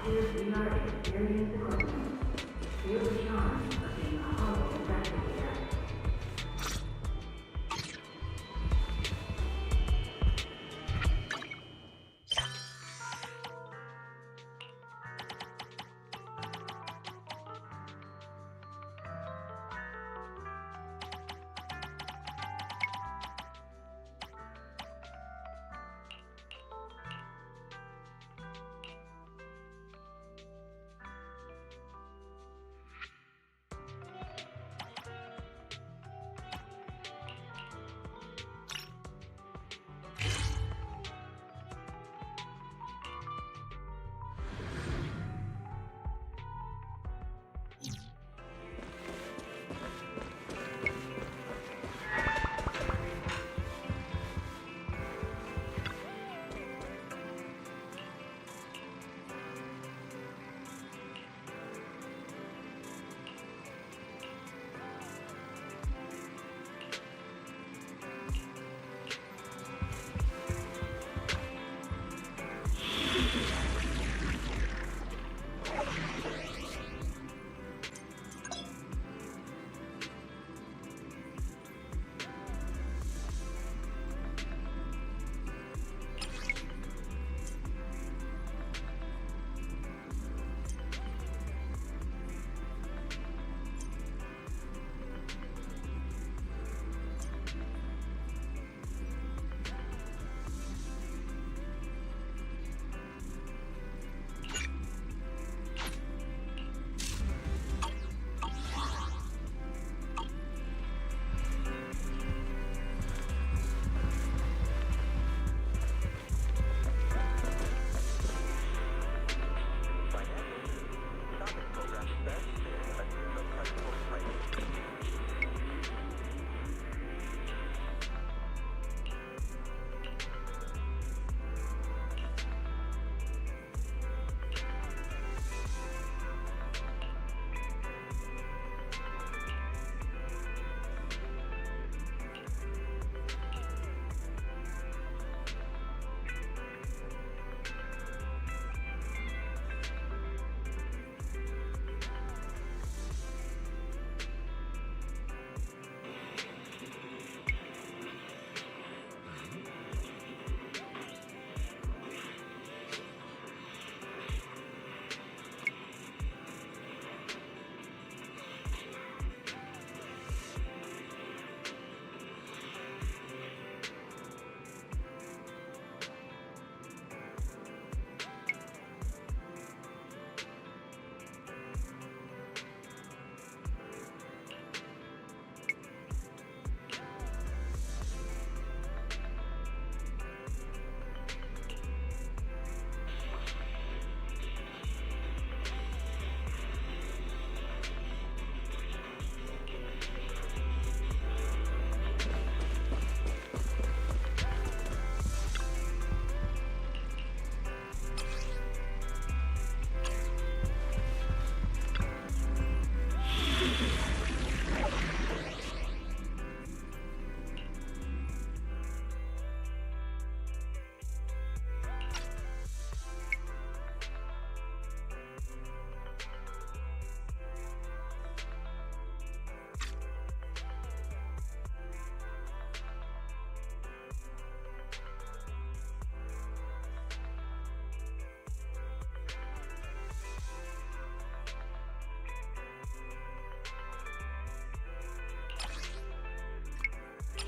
Soon BRB experience equipment. Feel the charm of being a hollow investigator.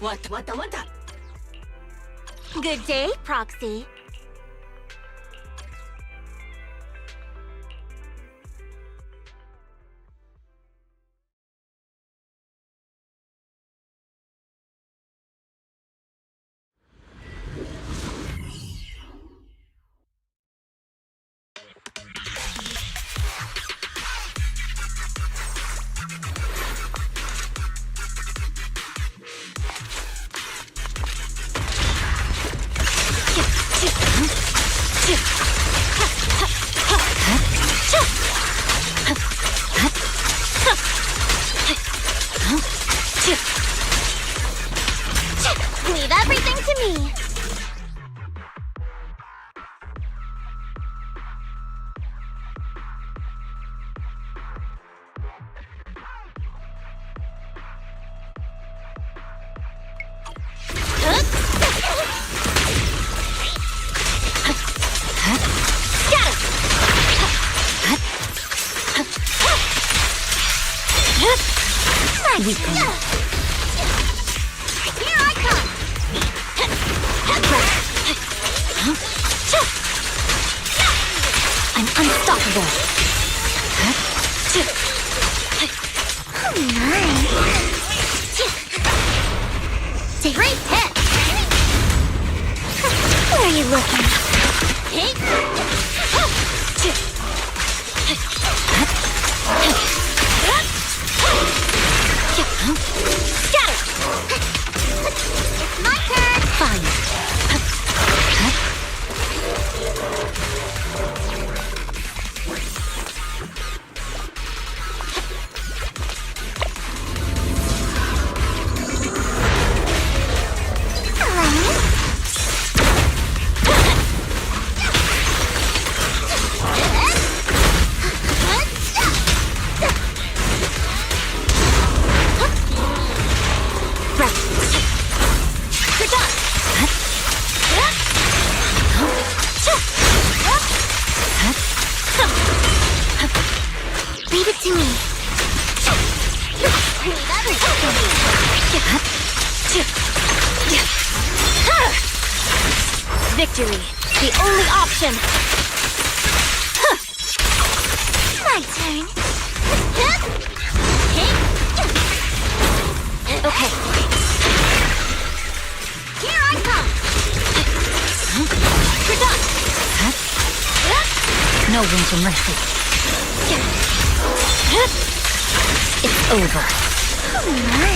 What? Good day, Proxy. Weaken. Here I come! I'm unstoppable. Oh my. Great hit! Where are you looking? Scatter! It's my turn! Fine. Leave it to me. Victory, the only option. My turn. Okay. Here I come. You're done. No room for mercy. It's over. Oh my.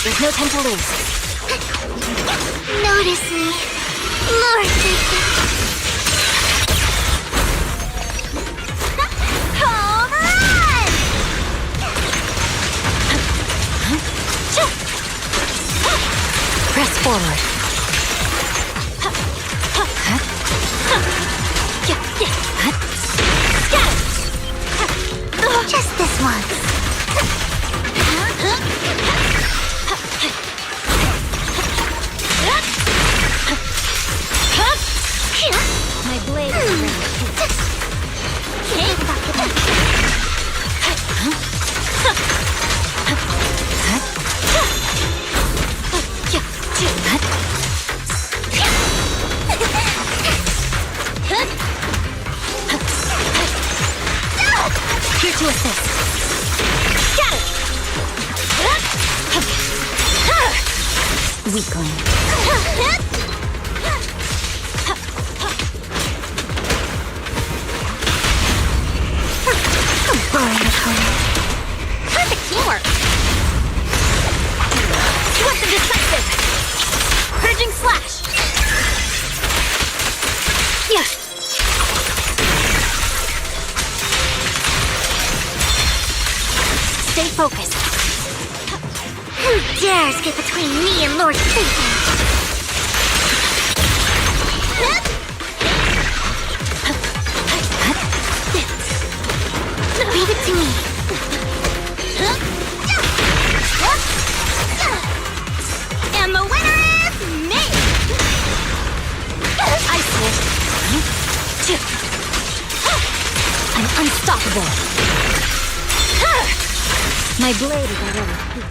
There's no time to lose. Notice me, Lord Victor. Home run! Press forward. Just this once. My blade is ready. Here to assist. Got it! Weakling. Boring opponent. Perfect teamwork. Swift and decisive. Purging slash. Yeah. Stay focused. Who dares get between me and Lord Satan? Leave it to me. And the winner is me! I see it. I'm unstoppable. My blade is already here.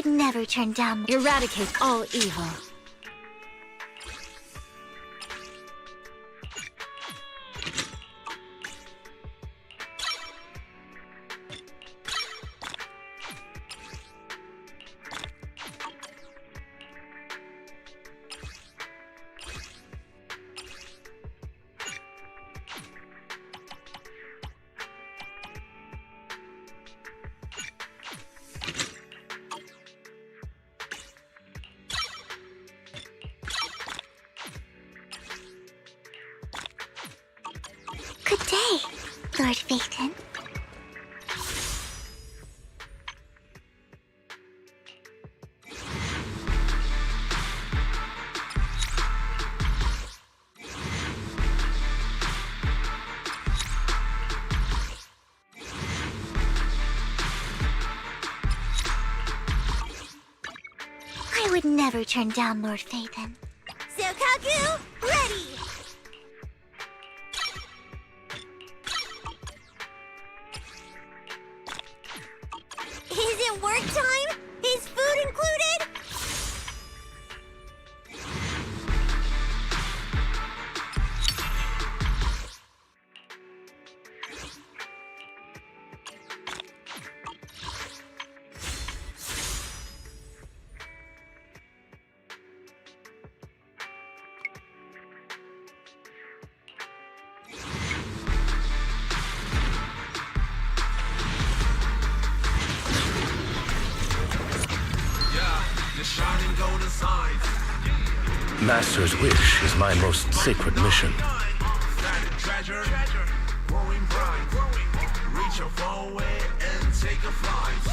would never turn down. Eradicate all evil. Good day, Lord Phaeton. I would never turn down Lord Phaeton. Sokaku, ready! Is it work time? Is food included? Master's wish is my most sacred mission. Treasure, growing bright. Reach a far way and take a flight.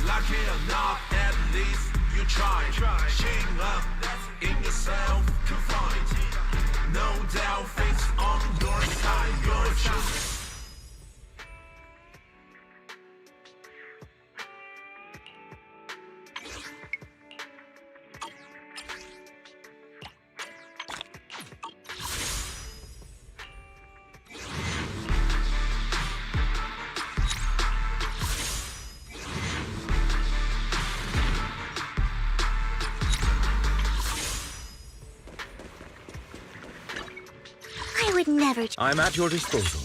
Lucky enough, at least you tried. Shing up in yourself to find. No doubt, fate's on your side. Your choice. I would never. I'm at your disposal.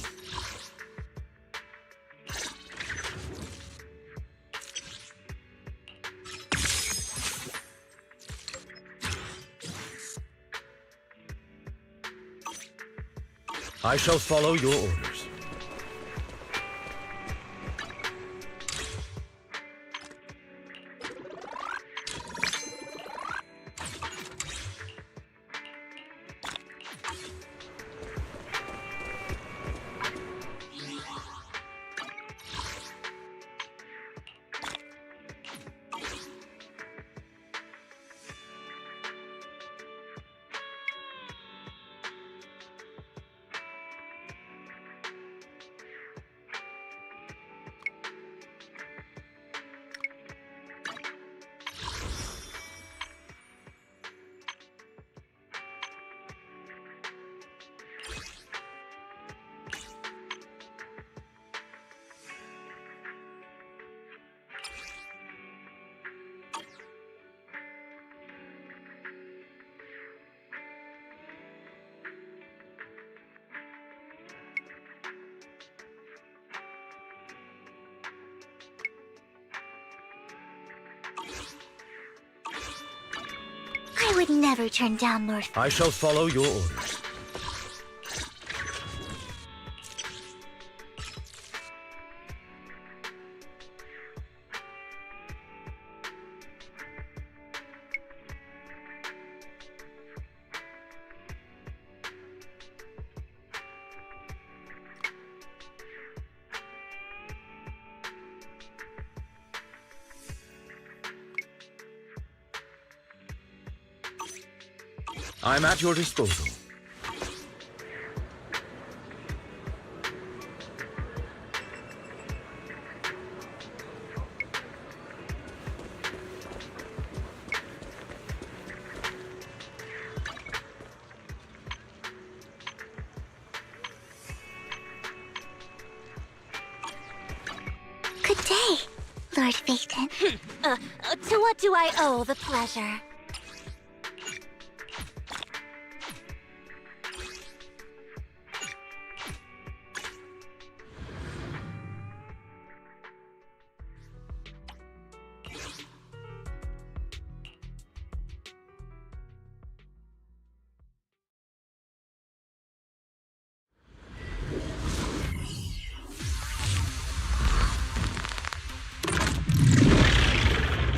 I shall follow your orders. I would never turn down Lord. I shall follow your orders. I'm at your disposal. Good day, Lord Phaeton. To what do I owe the pleasure?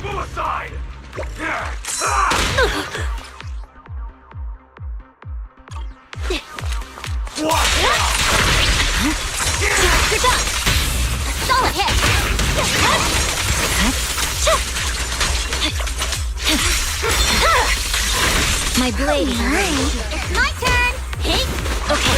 Move aside! Watch out! You're done! A solid hit! My blade is ready. It's my turn! Hey! Okay.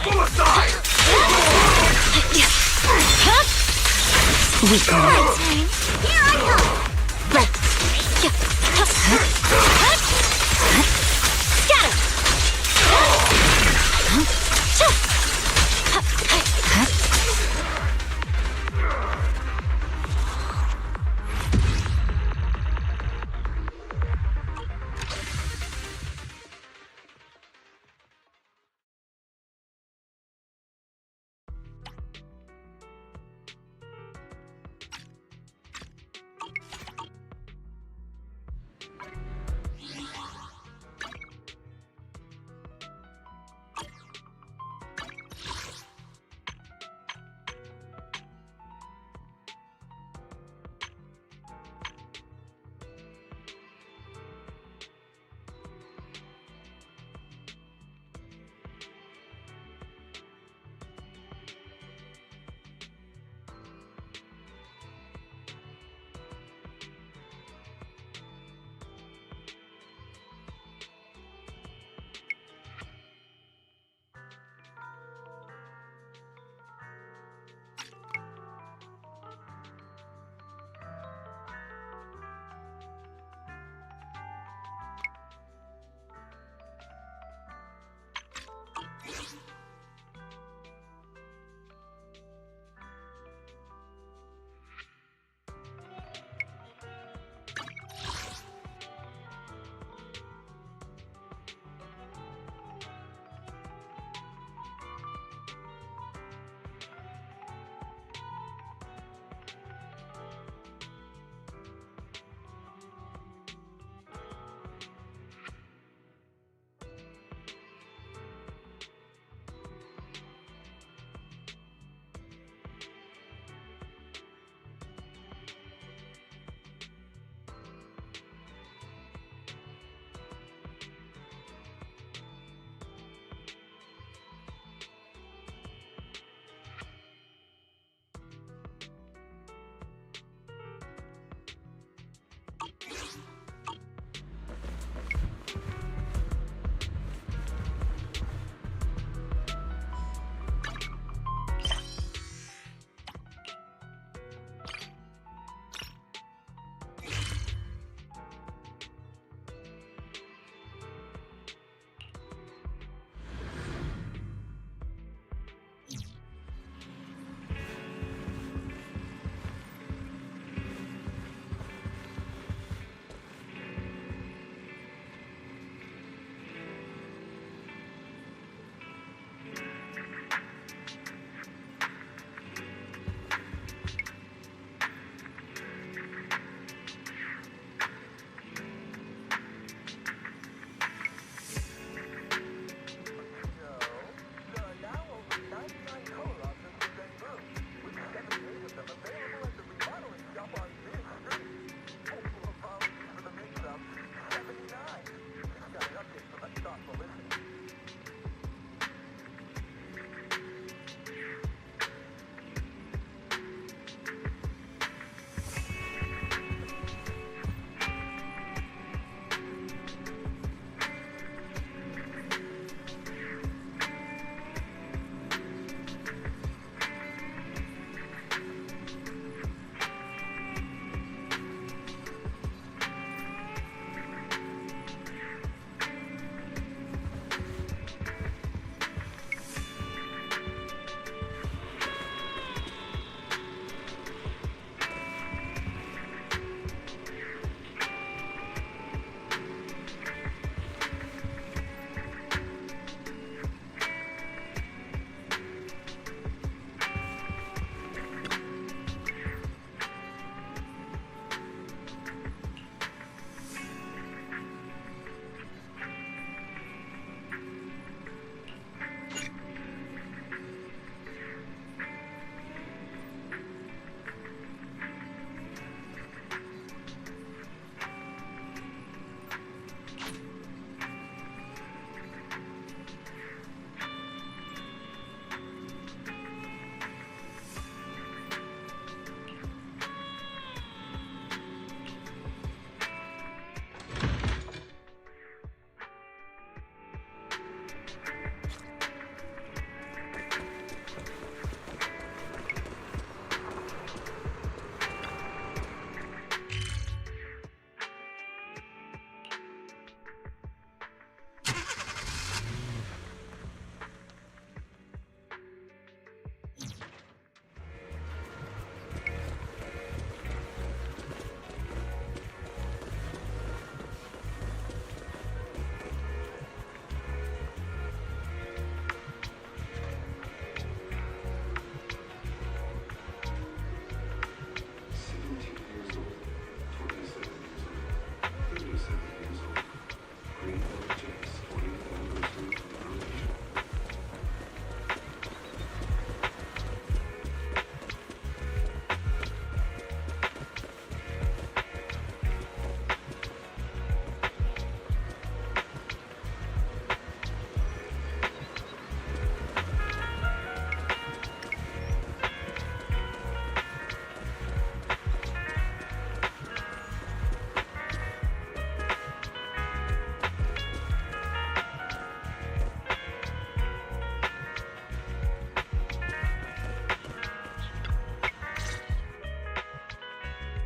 Move aside! My turn! Here I come!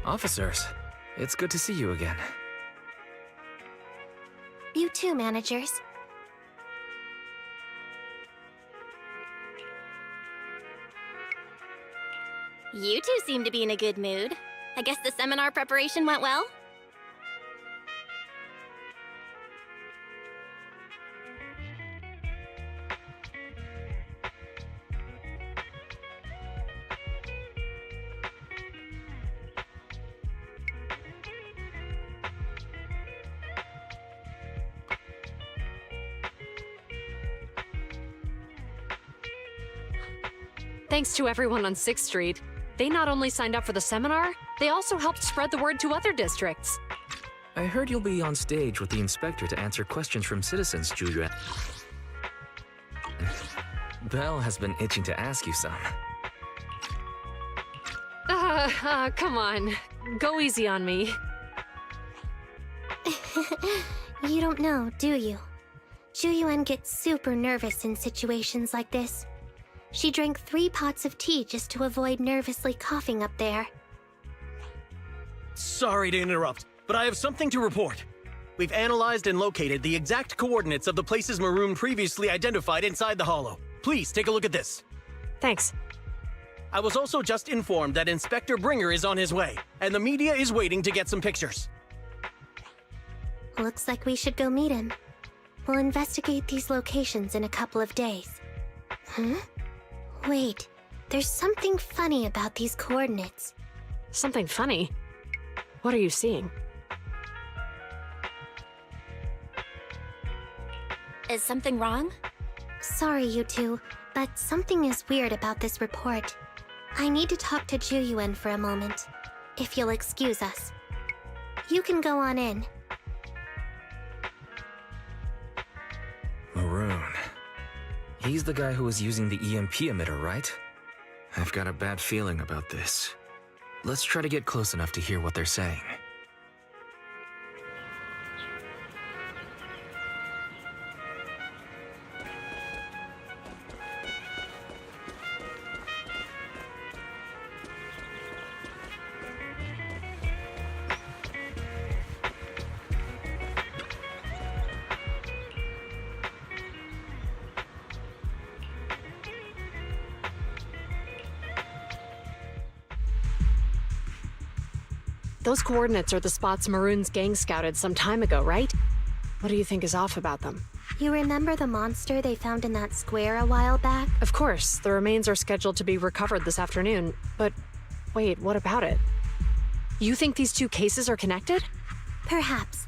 Officers, it's good to see you again. You too, managers. You two seem to be in a good mood. I guess the seminar preparation went well? Thanks to everyone on 6th Street. They not only signed up for the seminar, they also helped spread the word to other districts. I heard you'll be on stage with the inspector to answer questions from citizens, Julia. Belle has been itching to ask you some. Come on. Go easy on me. You don't know, do you? Juyuan gets super nervous in situations like this. She drank 3 pots of tea just to avoid nervously coughing up there. Sorry to interrupt, but I have something to report. We've analyzed and located the exact coordinates of the places Maroon previously identified inside the hollow. Please take a look at this. Thanks. I was also just informed that Inspector Bringer is on his way, and the media is waiting to get some pictures. Looks like we should go meet him. We'll investigate these locations in a couple of days. Huh? Wait, there's something funny about these coordinates. Something funny? What are you seeing? Is something wrong? Sorry, you two, but something is weird about this report. I need to talk to Juyuan for a moment, if you'll excuse us. You can go on in. Maroon. He's the guy who was using the EMP emitter, right? I've got a bad feeling about this. Let's try to get close enough to hear what they're saying. Those coordinates are the spots Maroon's gang scouted some time ago, right? What do you think is off about them? You remember the monster they found in that square a while back? Of course, the remains are scheduled to be recovered this afternoon, but wait, what about it? You think these 2 cases are connected? Perhaps.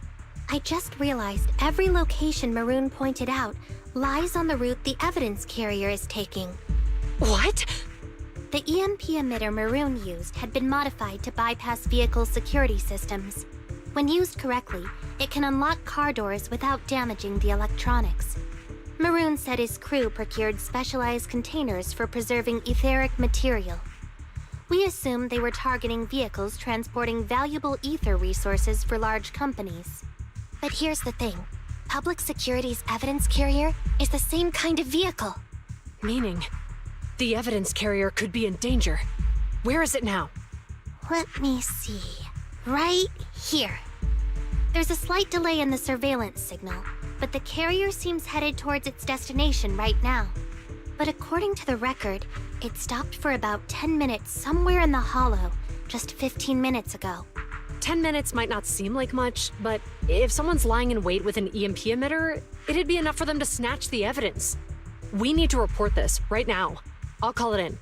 I just realized every location Maroon pointed out lies on the route the evidence carrier is taking. What? The EMP emitter Maroon used had been modified to bypass vehicle security systems. When used correctly, it can unlock car doors without damaging the electronics. Maroon said his crew procured specialized containers for preserving etheric material. We assumed they were targeting vehicles transporting valuable ether resources for large companies. But here's the thing. Public Security's evidence carrier is the same kind of vehicle. Meaning, the evidence carrier could be in danger. Where is it now? Let me see. Right here. There's a slight delay in the surveillance signal, but the carrier seems headed towards its destination right now. But according to the record, it stopped for about 10 minutes somewhere in the hollow, just 15 minutes ago. 10 minutes might not seem like much, but if someone's lying in wait with an EMP emitter, it'd be enough for them to snatch the evidence. We need to report this right now. I'll call it in.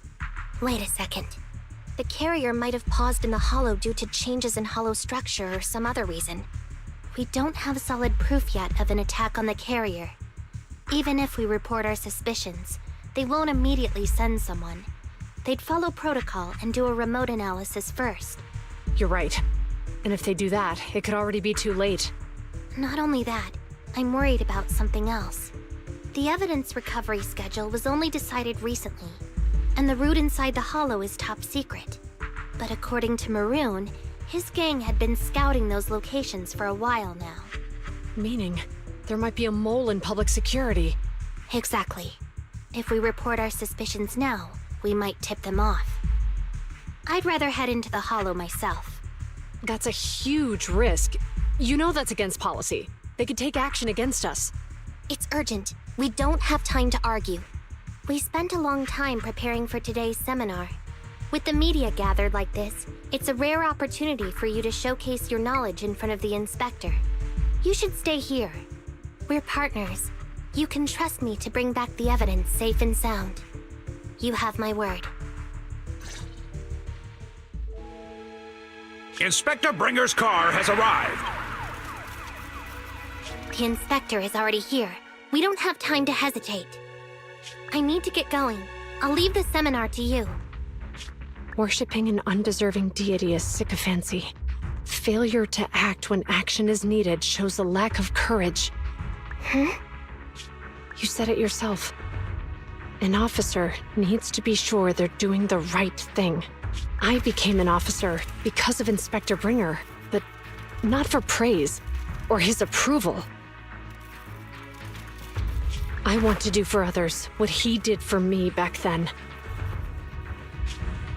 Wait a second. The carrier might have paused in the hollow due to changes in hollow structure or some other reason. We don't have solid proof yet of an attack on the carrier. Even if we report our suspicions, they won't immediately send someone. They'd follow protocol and do a remote analysis first. You're right. And if they do that, it could already be too late. Not only that, I'm worried about something else. The evidence recovery schedule was only decided recently, and the route inside the hollow is top secret. But according to Maroon, his gang had been scouting those locations for a while now. Meaning, there might be a mole in public security. Exactly. If we report our suspicions now, we might tip them off. I'd rather head into the hollow myself. That's a huge risk. You know that's against policy. They could take action against us. It's urgent. We don't have time to argue. We spent a long time preparing for today's seminar. With the media gathered like this, it's a rare opportunity for you to showcase your knowledge in front of the inspector. You should stay here. We're partners. You can trust me to bring back the evidence safe and sound. You have my word. Inspector Bringer's car has arrived. The inspector is already here. We don't have time to hesitate. I need to get going. I'll leave the seminar to you. Worshipping an undeserving deity is sycophancy. Failure to act when action is needed shows a lack of courage. Huh? You said it yourself. An officer needs to be sure they're doing the right thing. I became an officer because of Inspector Bringer, but not for praise or his approval. I want to do for others what he did for me back then.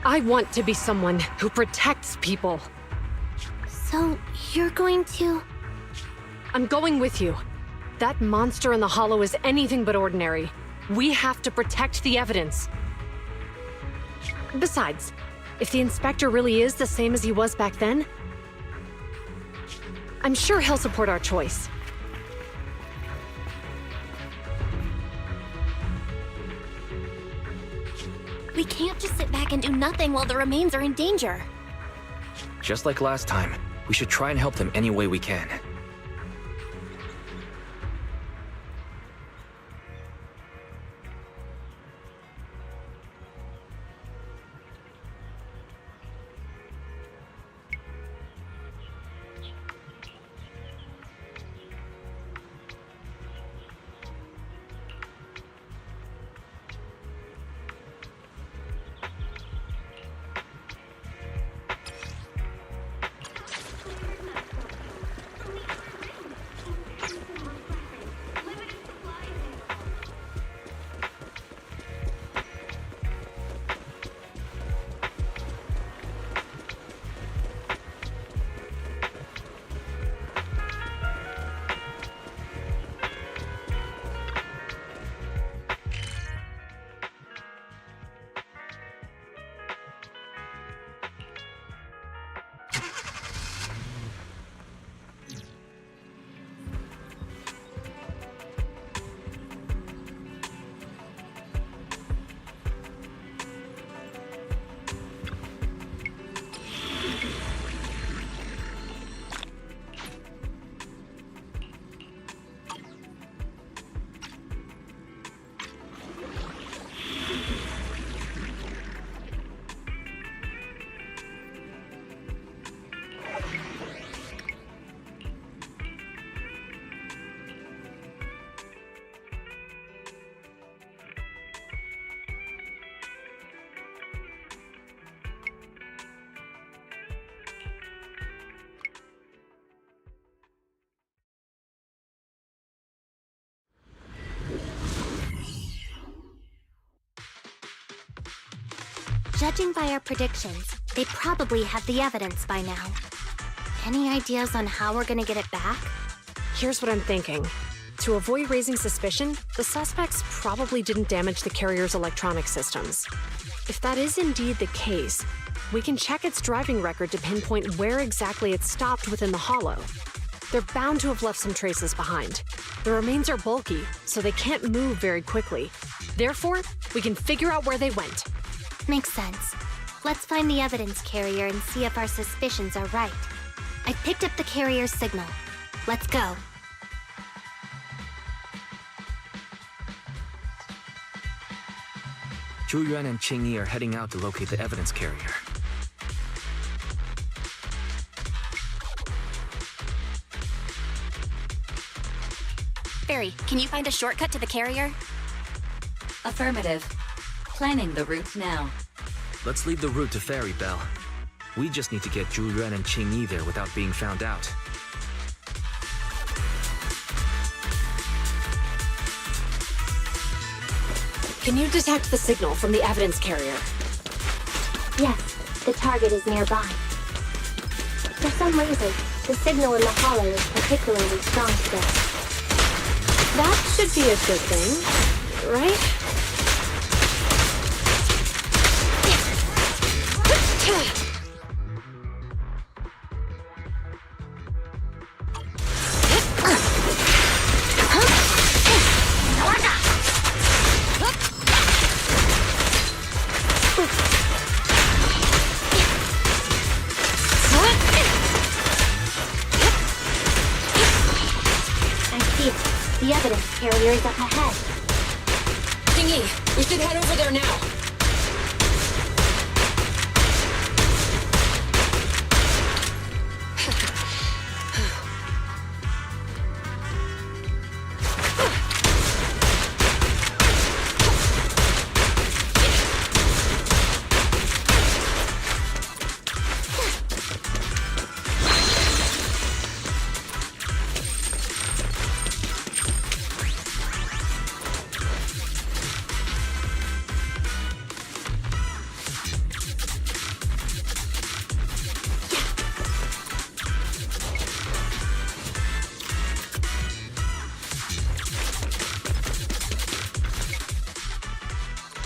I want to be someone who protects people. So, you're going to... I'm going with you. That monster in the hollow is anything but ordinary. We have to protect the evidence. Besides, if the inspector really is the same as he was back then, I'm sure he'll support our choice. We can't just sit back and do nothing while the remains are in danger. Just like last time, we should try and help them any way we can. Judging by our predictions, they probably have the evidence by now. Any ideas on how we're gonna get it back? Here's what I'm thinking. To avoid raising suspicion, the suspects probably didn't damage the carrier's electronic systems. If that is indeed the case, we can check its driving record to pinpoint where exactly it stopped within the hollow. They're bound to have left some traces behind. The remains are bulky, so they can't move very quickly. Therefore, we can figure out where they went. Makes sense. Let's find the evidence carrier and see if our suspicions are right. I picked up the carrier's signal. Let's go. Zhu Yuan and Qing Yi are heading out to locate the evidence carrier. Barry, can you find a shortcut to the carrier? Affirmative. Planning the route now. Let's leave the route to Ferry, Belle. We just need to get Zhu Yuan and Qing Yi there without being found out. Can you detect the signal from the evidence carrier? Yes, the target is nearby. For some reason, the signal in the hollow is particularly strong today. That should be a good thing, right? The evidence carrier is up ahead. Thingy, we should head over there now.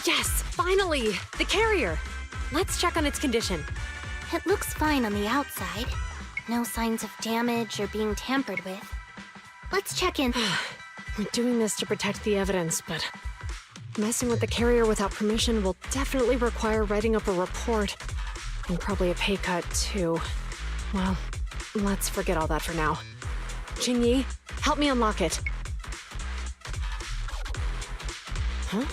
Yes, finally! The carrier! Let's check on its condition. It looks fine on the outside. No signs of damage or being tampered with. Let's check in. We're doing this to protect the evidence, but messing with the carrier without permission will definitely require writing up a report. And probably a pay cut, too. Well, let's forget all that for now. Jingyi, help me unlock it. Huh?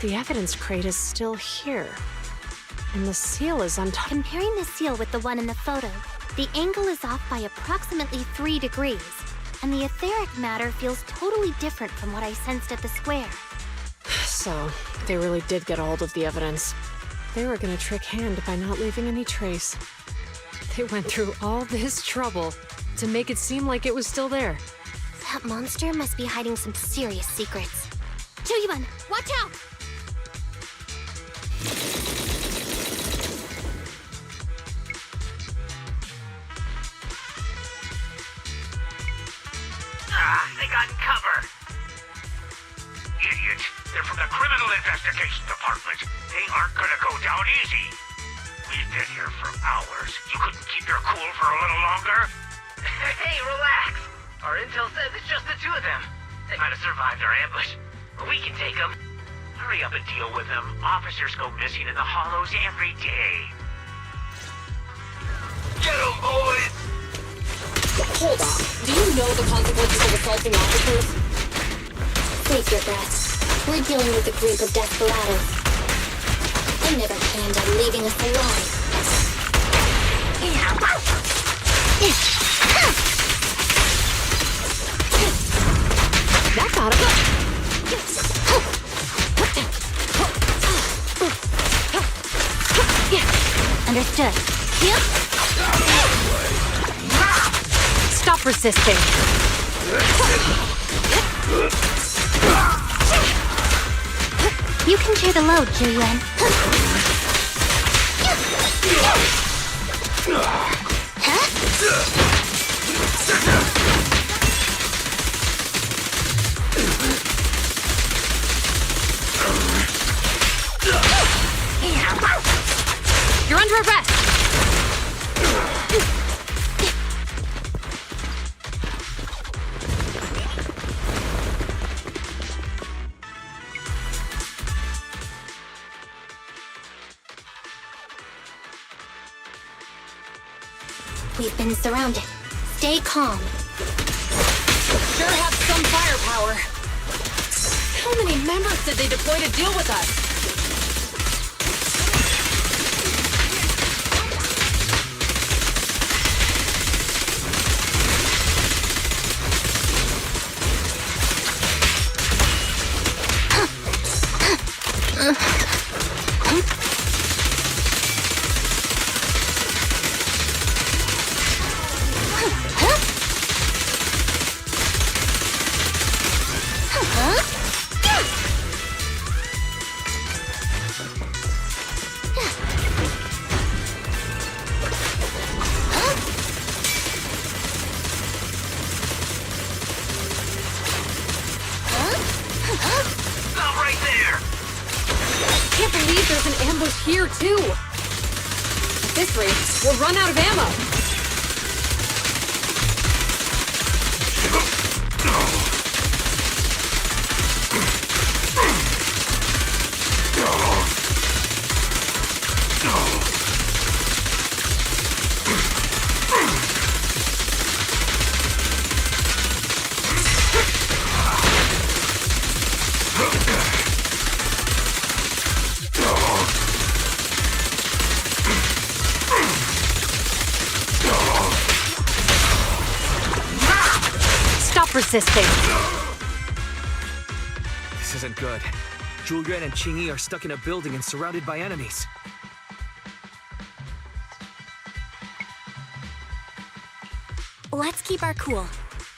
The evidence crate is still here. And the seal is on top. Comparing the seal with the one in the photo, the angle is off by approximately 3 degrees, and the etheric matter feels totally different from what I sensed at the square. So, they really did get a hold of the evidence. They were gonna trick Hand by not leaving any trace. They went through all this trouble to make it seem like it was still there. That monster must be hiding some serious secrets. Choyuan, watch out! They got cover. Idiots. They're from the Criminal Investigation Department. They aren't gonna go down easy. We've been here for hours. You couldn't keep your cool for a little longer? Hey, relax. Our intel says it's just the two of them. They might have survived our ambush, but we can take them. Hurry up and deal with them. Officers go missing in the hollows every day. Get them, boys! Hold on. Do you know the consequences of assaulting officers? Save your breath. We're dealing with a group of desperados. They never planned on leaving us alive. That got him. Understood. Stop resisting. You can share the load, Julian. You're under arrest. We've been surrounded. Stay calm. Sure have some firepower. How many members did they deploy to deal with us? for 2. At this rate, we'll run out of ammo. Stop resisting. This isn't good. Julian and Qingyi are stuck in a building and surrounded by enemies. Let's keep our cool.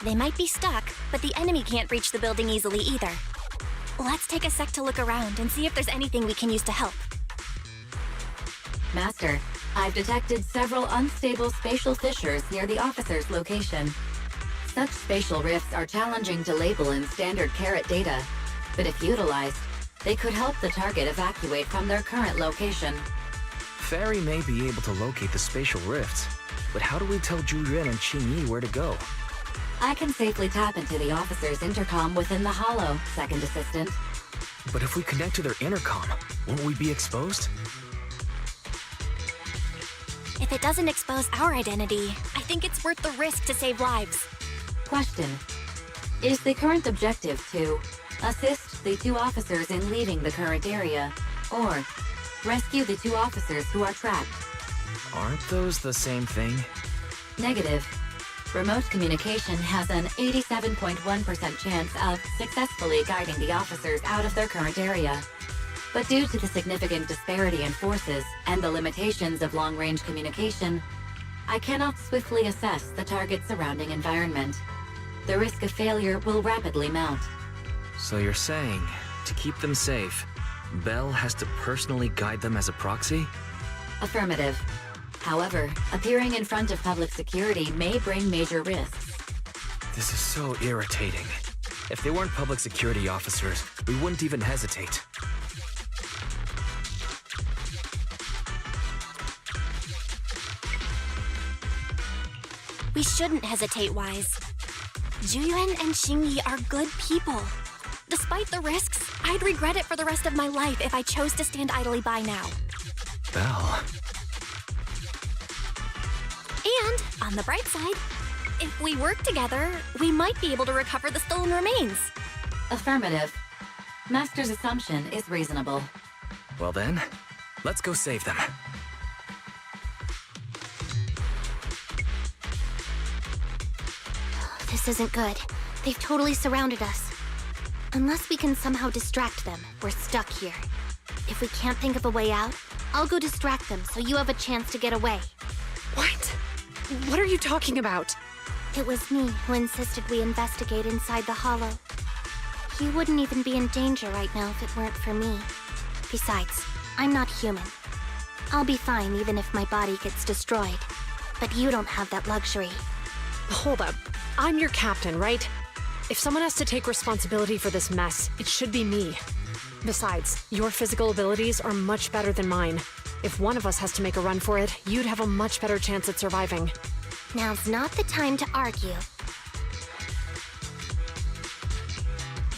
They might be stuck, but the enemy can't reach the building easily either. Let's take a sec to look around and see if there's anything we can use to help. Master, I've detected several unstable spatial fissures near the officer's location. Such spatial rifts are challenging to label in standard carat data, but if utilized, they could help the target evacuate from their current location. Fairy may be able to locate the spatial rifts, but how do we tell Julian and Qingyi where to go? I can safely tap into the officer's intercom within the hollow, second assistant. But if we connect to their intercom, won't we be exposed? If it doesn't expose our identity, I think it's worth the risk to save lives. Question. Is the current objective to assist the 2 officers in leaving the current area, or rescue the 2 officers who are trapped? Aren't those the same thing? Negative. Remote communication has an 87.1% chance of successfully guiding the officers out of their current area. But due to the significant disparity in forces and the limitations of long-range communication, I cannot swiftly assess the target's surrounding environment. The risk of failure will rapidly mount. So you're saying, to keep them safe, Belle has to personally guide them as a proxy? Affirmative. However, appearing in front of public security may bring major risks. This is so irritating. If they weren't public security officers, we wouldn't even hesitate. We shouldn't hesitate, Wise. Juyuan and Qingyi are good people. Despite the risks, I'd regret it for the rest of my life if I chose to stand idly by now. Belle. And, on the bright side, if we work together, we might be able to recover the stolen remains. Affirmative. Master's assumption is reasonable. Well then, let's go save them. This isn't good. They've totally surrounded us. Unless we can somehow distract them, we're stuck here. If we can't think of a way out, I'll go distract them so you have a chance to get away. What? What are you talking about? It was me who insisted we investigate inside the hollow. You wouldn't even be in danger right now if it weren't for me. Besides, I'm not human. I'll be fine even if my body gets destroyed. But you don't have that luxury. Hold up. I'm your captain, right? If someone has to take responsibility for this mess, it should be me. Besides, your physical abilities are much better than mine. If one of us has to make a run for it, you'd have a much better chance at surviving. Now's not the time to argue.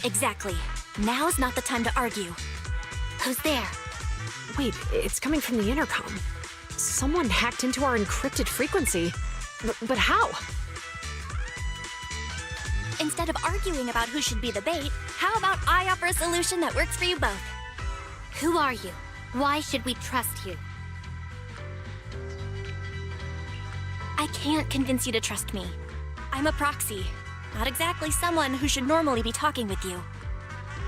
Exactly. Now's not the time to argue. Who's there? Wait, it's coming from the intercom. Someone hacked into our encrypted frequency. But how? Instead of arguing about who should be the bait, how about I offer a solution that works for you both? Who are you? Why should we trust you? I can't convince you to trust me. I'm a proxy, not exactly someone who should normally be talking with you.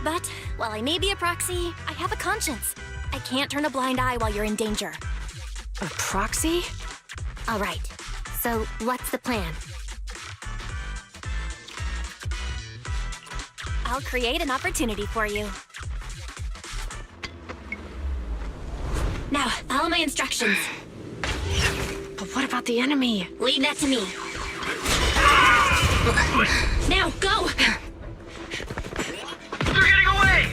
But while I may be a proxy, I have a conscience. I can't turn a blind eye while you're in danger. A proxy? All right. So, what's the plan? I'll create an opportunity for you. Now, follow my instructions. But what about the enemy? Leave that to me. Now, go! They're getting away!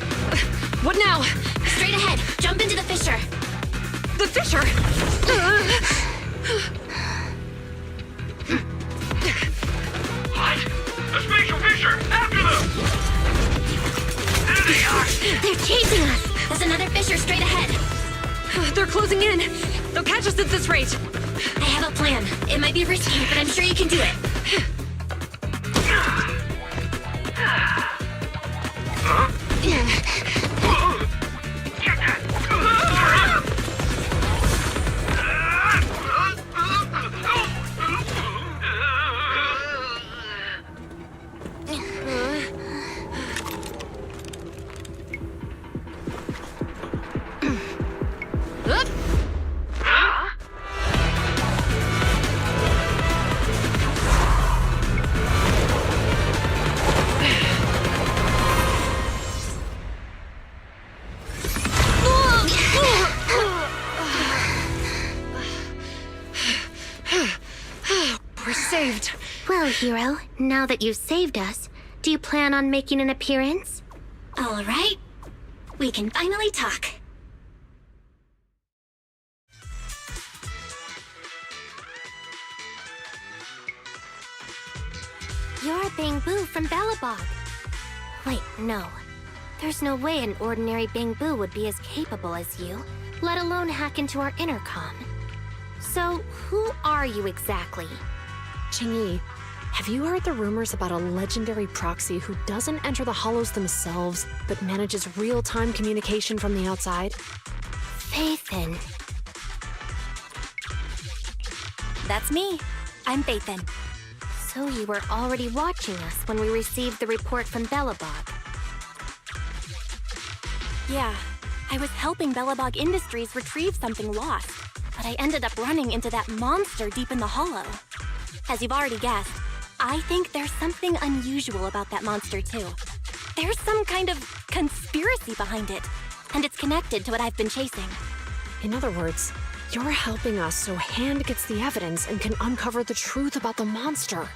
What now? Straight ahead. Jump into the fissure. The fissure! What? A spatial fissure! After them! There they are! They're chasing us! There's another fissure straight ahead. They're closing in. They'll catch us at this rate. I have a plan. It might be risky, but I'm sure you can do it. We're saved. Well, hero, now that you've saved us, do you plan on making an appearance? All right. We can finally talk. You're Bangbu from Bellabog. Wait, no. There's no way an ordinary Bangbu would be as capable as you, let alone hack into our intercom. So, who are you exactly? Qingyi, have you heard the rumors about a legendary proxy who doesn't enter the hollows themselves, but manages real-time communication from the outside? Faithin. That's me. I'm Faithin. So you were already watching us when we received the report from Bellabog. Yeah, I was helping Bellabog Industries retrieve something lost, but I ended up running into that monster deep in the hollow. As you've already guessed, I think there's something unusual about that monster too. There's some kind of conspiracy behind it, and it's connected to what I've been chasing. In other words, you're helping us so Hand gets the evidence and can uncover the truth about the monster.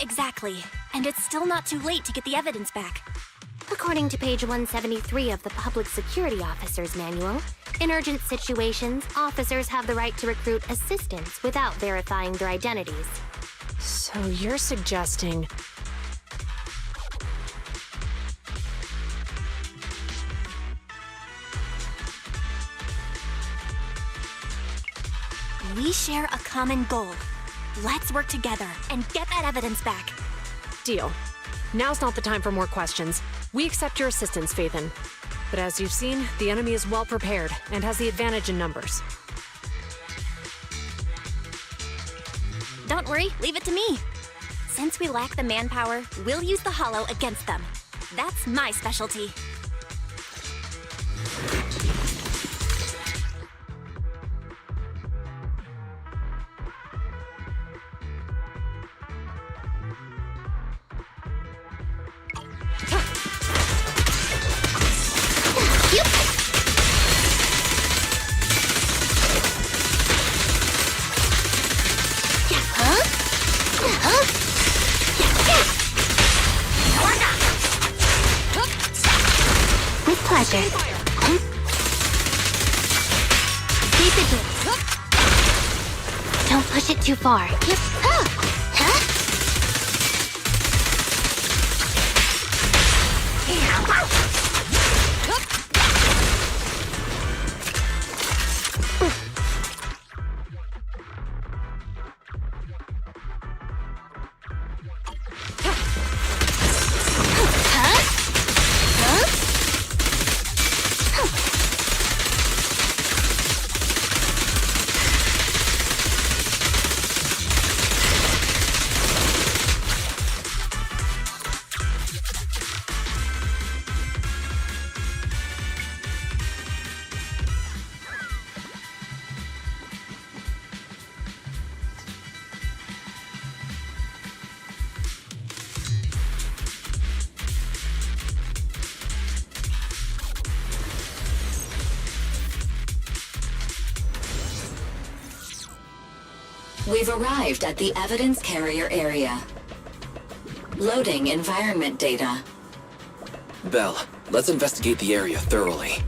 Exactly, and it's still not too late to get the evidence back. According to page 173 of the Public Security Officer's Manual, in urgent situations, officers have the right to recruit assistants without verifying their identities. So you're suggesting... We share a common goal. Let's work together and get that evidence back. Deal. Now's not the time for more questions. We accept your assistance, Faithin. But as you've seen, the enemy is well prepared and has the advantage in numbers. Don't worry, leave it to me. Since we lack the manpower, we'll use the hollow against them. That's my specialty. With pleasure. Keep it in. Don't push it too far. We've arrived at the evidence carrier area. Loading environment data. Belle, let's investigate the area thoroughly.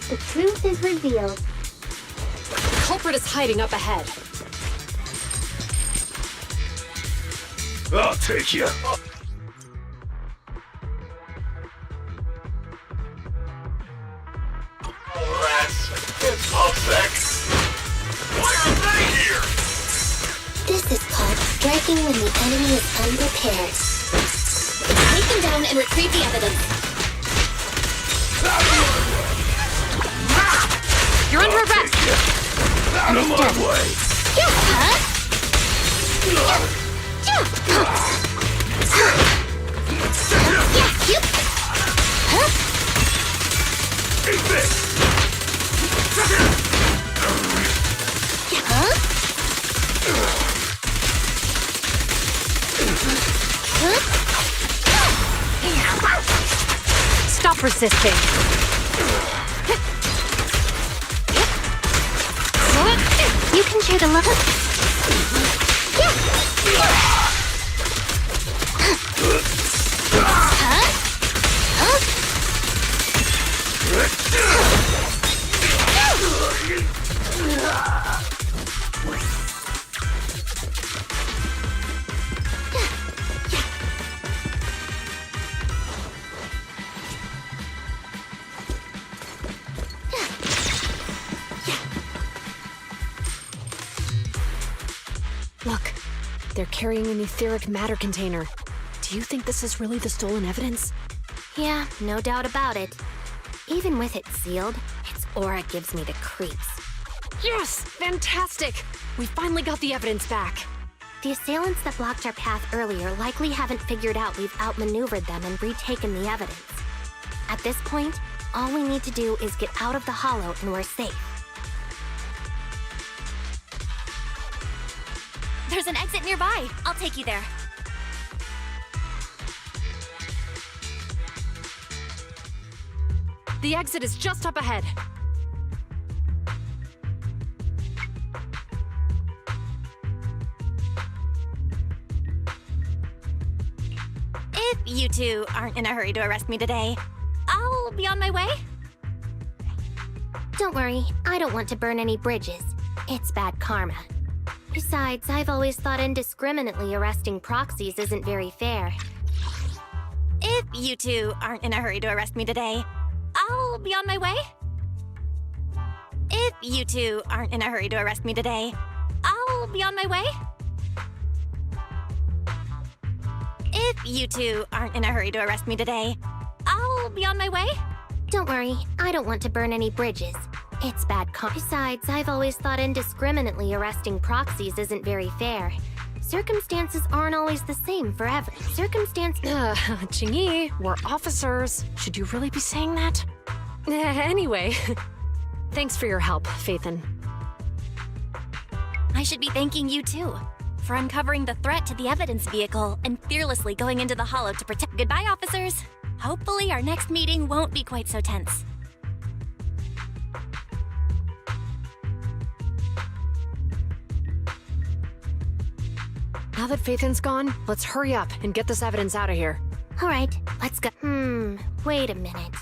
The truth is revealed. The culprit is hiding up ahead. I'll take you. Rats! It's upset! Why are they here? This is called striking when the enemy is unprepared. Take them down and retrieve the evidence. You're under arrest! Out of my way! Eat this! Stop resisting. You can share the love. Look, they're carrying an etheric matter container. Do you think this is really the stolen evidence? Yeah, no doubt about it. Even with it sealed, its aura gives me the creeps. Yes! Fantastic! We finally got the evidence back. The assailants that blocked our path earlier likely haven't figured out we've outmaneuvered them and retaken the evidence. At this point, all we need to do is get out of the hollow and we're safe. There's an exit nearby. I'll take you there. The exit is just up ahead. If you two aren't in a hurry to arrest me today, I'll be on my way. Don't worry, I don't want to burn any bridges. It's bad karma. Besides, I've always thought indiscriminately arresting proxies isn't very fair. If you two aren't in a hurry to arrest me today, I'll be on my way. If you two aren't in a hurry to arrest me today, I'll be on my way. If you two aren't in a hurry to arrest me today, I'll be on my way. Don't worry, I don't want to burn any bridges. It's bad karma. Besides, I've always thought indiscriminately arresting proxies isn't very fair. Circumstances aren't always the same forever. Qingyi, we're officers. Should you really be saying that? Anyway, thanks for your help, Phaethon. I should be thanking you too, for uncovering the threat to the evidence vehicle and fearlessly going into the hollow to protect. Goodbye, officers. Hopefully our next meeting won't be quite so tense. Now that Phaethon's gone, let's hurry up and get this evidence out of here. Alright, let's go. Wait a minute.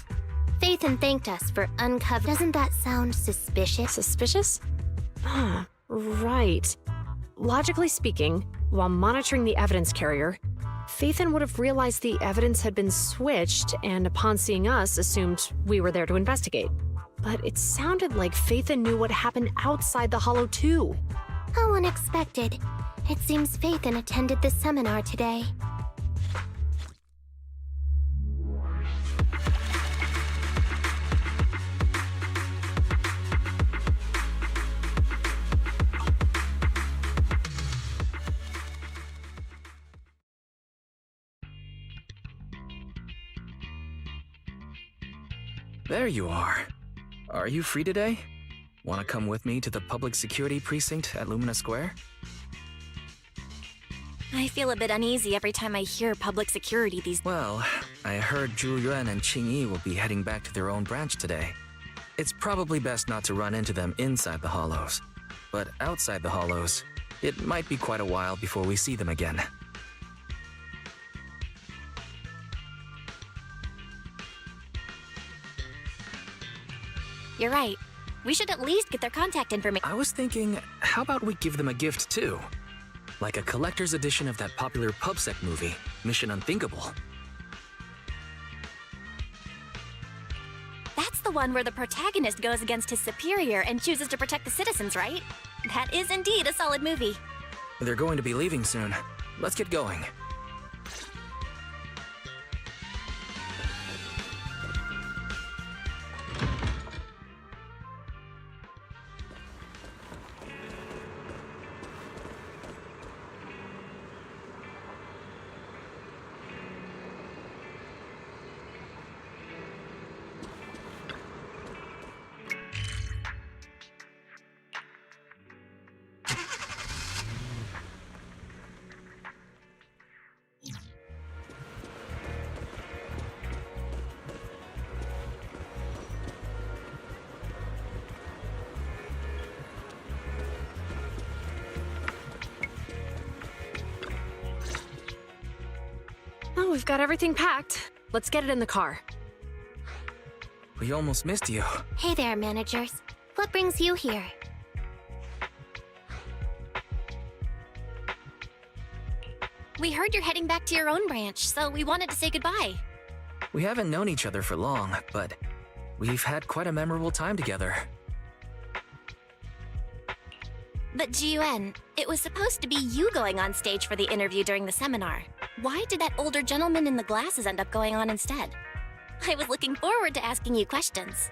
Phaethon thanked us for uncovering. Doesn't that sound suspicious? Suspicious? Right. Logically speaking, while monitoring the evidence carrier, Phaethon would have realized the evidence had been switched and upon seeing us, assumed we were there to investigate. But it sounded like Phaethon knew what happened outside the hollow too. How unexpected. It seems Phaethon attended the seminar today. There you are. Are you free today? Want to come with me to the public security precinct at Lumina Square? I feel a bit uneasy every time I hear public security these days. Well, I heard Zhu Yuan and Qingyi will be heading back to their own branch today. It's probably best not to run into them inside the hollows. But outside the hollows, it might be quite a while before we see them again. You're right. We should at least get their contact information. I was thinking, how about we give them a gift too? Like a collector's edition of that popular PubSec movie, Mission Unthinkable. That's the one where the protagonist goes against his superior and chooses to protect the citizens, right? That is indeed a solid movie. They're going to be leaving soon. Let's get going. Oh, we've got everything packed. Let's get it in the car. We almost missed you. Hey there, managers. What brings you here? We heard you're heading back to your own branch, so we wanted to say goodbye. We haven't known each other for long, but we've had quite a memorable time together. But Ji-Yuan, it was supposed to be you going on stage for the interview during the seminar. Why did that older gentleman in the glasses end up going on instead? I was looking forward to asking you questions.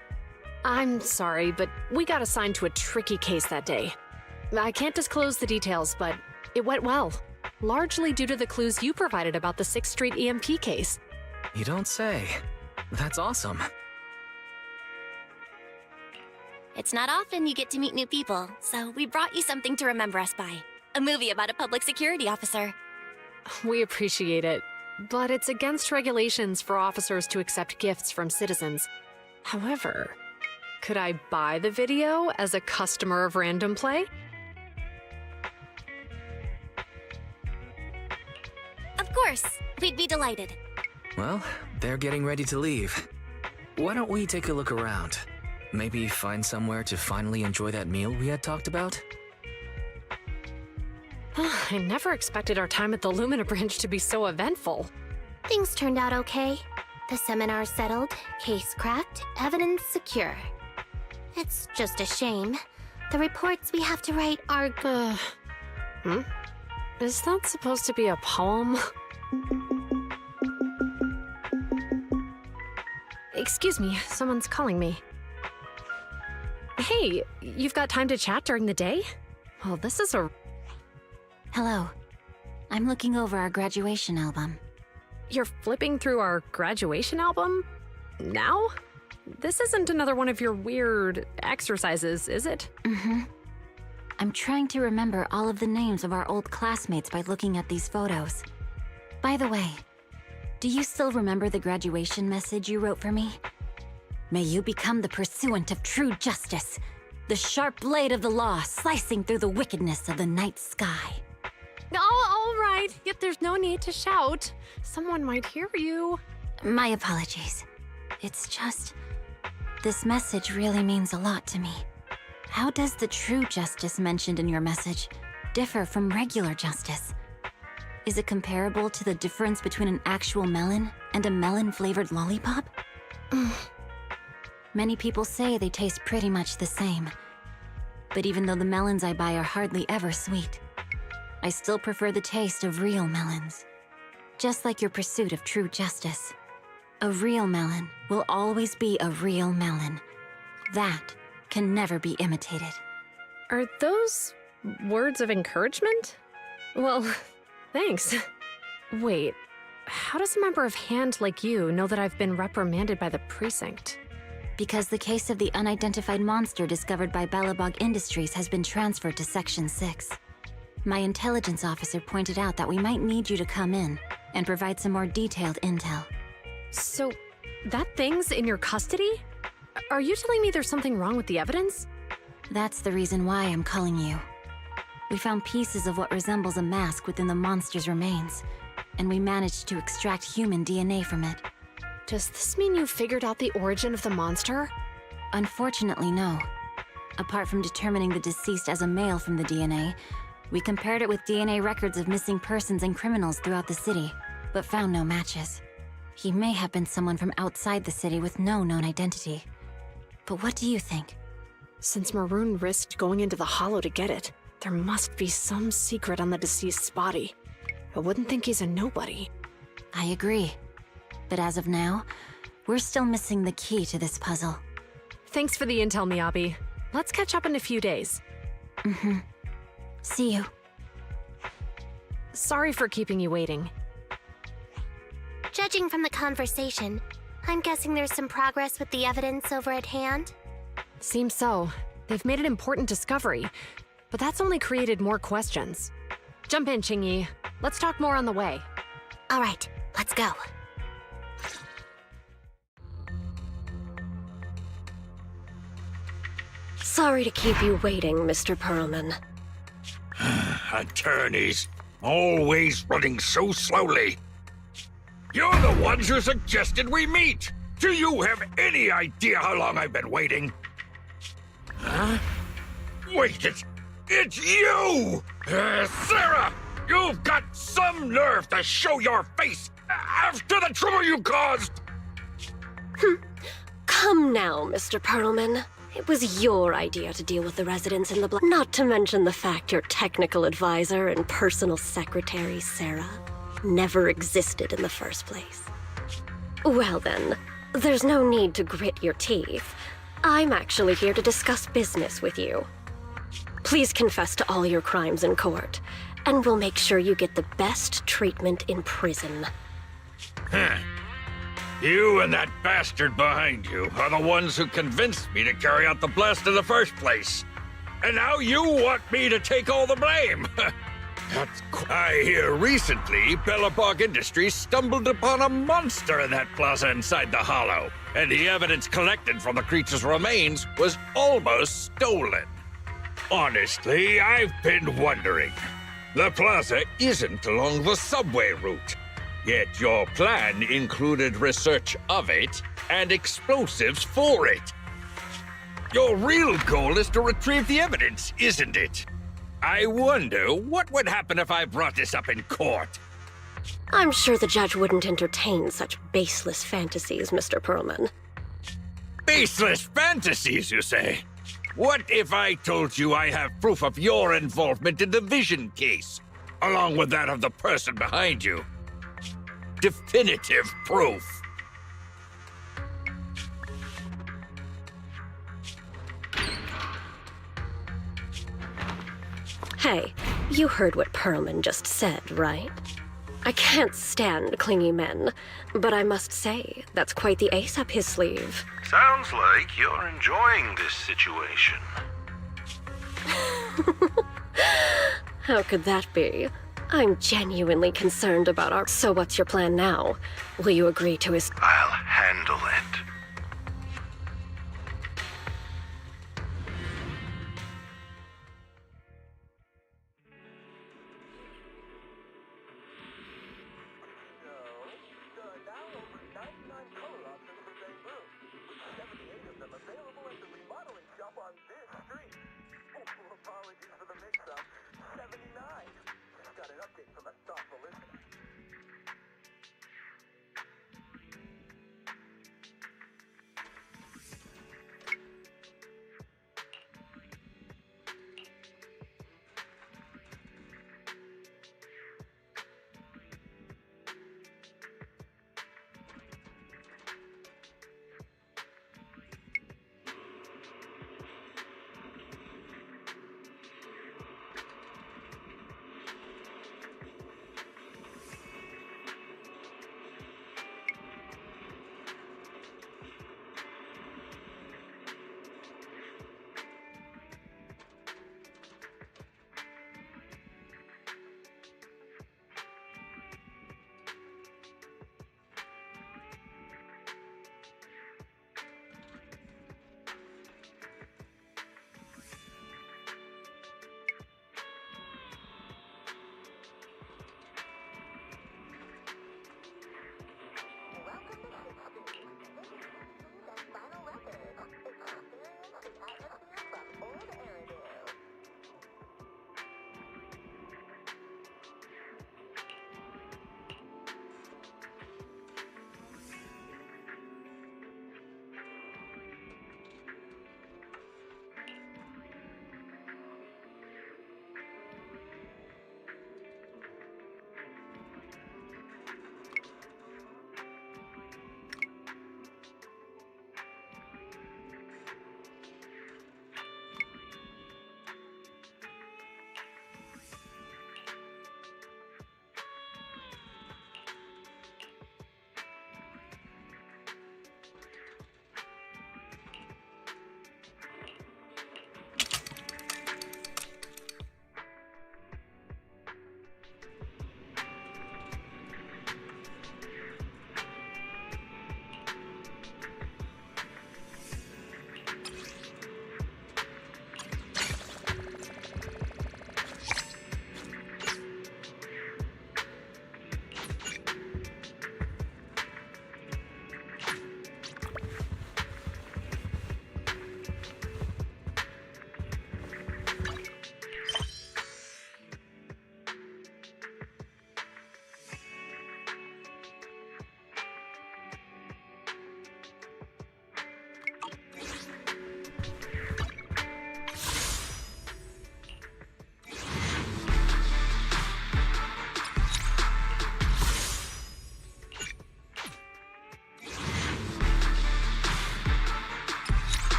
I'm sorry, but we got assigned to a tricky case that day. I can't disclose the details, but it went well. Largely due to the clues you provided about the 6th Street EMP case. You don't say. That's awesome. It's not often you get to meet new people, so we brought you something to remember us by. A movie about a public security officer. We appreciate it, but it's against regulations for officers to accept gifts from citizens. However, could I buy the video as a customer of Random Play? Of course, we'd be delighted. Well, they're getting ready to leave. Why don't we take a look around? Maybe find somewhere to finally enjoy that meal we had talked about? I never expected our time at the Lumina branch to be so eventful. Things turned out okay. The seminar settled, case cracked, evidence secure. It's just a shame. The reports we have to write are Is that supposed to be a poem? Excuse me, someone's calling me. Hey, you've got time to chat during the day? Well, this is a... Hello. I'm looking over our graduation album. You're flipping through our graduation album? Now? This isn't another one of your weird exercises, is it? Mm-hmm. I'm trying to remember all of the names of our old classmates by looking at these photos. By the way, do you still remember the graduation message you wrote for me? May you become the pursuant of true justice, the sharp blade of the law slicing through the wickedness of the night sky. Oh, all right. Yet there's no need to shout. Someone might hear you. My apologies. It's just... this message really means a lot to me. How does the true justice mentioned in your message differ from regular justice? Is it comparable to the difference between an actual melon and a melon-flavored lollipop? Many people say they taste pretty much the same. But even though the melons I buy are hardly ever sweet, I still prefer the taste of real melons. Just like your pursuit of true justice. A real melon will always be a real melon. That can never be imitated. Are those words of encouragement? Well, thanks. Wait, how does a member of HAND like you know that I've been reprimanded by the precinct? Because the case of the unidentified monster discovered by Belle Industries has been transferred to Section 6. My intelligence officer pointed out that we might need you to come in and provide some more detailed intel. So, that thing's in your custody? Are you telling me there's something wrong with the evidence? That's the reason why I'm calling you. We found pieces of what resembles a mask within the monster's remains, and we managed to extract human DNA from it. Does this mean you figured out the origin of the monster? Unfortunately, no. Apart from determining the deceased as a male from the DNA, we compared it with DNA records of missing persons and criminals throughout the city, but found no matches. He may have been someone from outside the city with no known identity. But what do you think? Since Maroon risked going into the Hollow to get it, there must be some secret on the deceased's body. I wouldn't think he's a nobody. I agree. But as of now, we're still missing the key to this puzzle. Thanks for the intel, Miyabi. Let's catch up in a few days. Mm-hmm. See you. Sorry for keeping you waiting. Judging from the conversation, I'm guessing there's some progress with the evidence over at hand? Seems so. They've made an important discovery, but that's only created more questions. Jump in, Qingyi. Let's talk more on the way. All right, let's go. Sorry to keep you waiting, Mr. Perlman. Attorneys, always running so slowly. You're the ones who suggested we meet. Do you have any idea how long I've been waiting? Huh? Wait, it's you! Sarah! You've got some nerve to show your face after the trouble you caused! Come now, Mr. Perlman. It was your idea to deal with the residents in the not to mention the fact your technical advisor and personal secretary, Sarah, never existed in the first place. Well then, there's no need to grit your teeth. I'm actually here to discuss business with you. Please confess to all your crimes in court, and we'll make sure you get the best treatment in prison. Huh. You and that bastard behind you are the ones who convinced me to carry out the blast in the first place. And now you want me to take all the blame. I hear recently Belle Industries stumbled upon a monster in that plaza inside the Hollow, and the evidence collected from the creature's remains was almost stolen. Honestly, I've been wondering. The plaza isn't along the subway route. Yet your plan included research of it and explosives for it. Your real goal is to retrieve the evidence, isn't it? I wonder what would happen if I brought this up in court. I'm sure the judge wouldn't entertain such baseless fantasies, Mr. Perlman. Baseless fantasies, you say? What if I told you I have proof of your involvement in the Vision case, along with that of the person behind you? Definitive proof. Hey, you heard what Perlman just said, right? I can't stand clingy men, but I must say, that's quite the ace up his sleeve. Sounds like you're enjoying this situation. How could that be? I'm genuinely concerned about our... So what's your plan now? Will you agree to his... I'll handle it.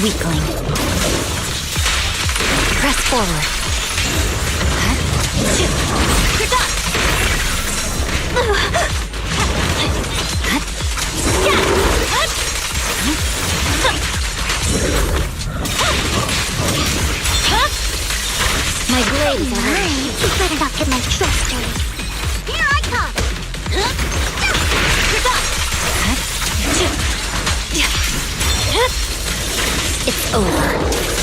Weakling. Press forward. My blade is already. You better not get my trust dirty. Here I come! It's over.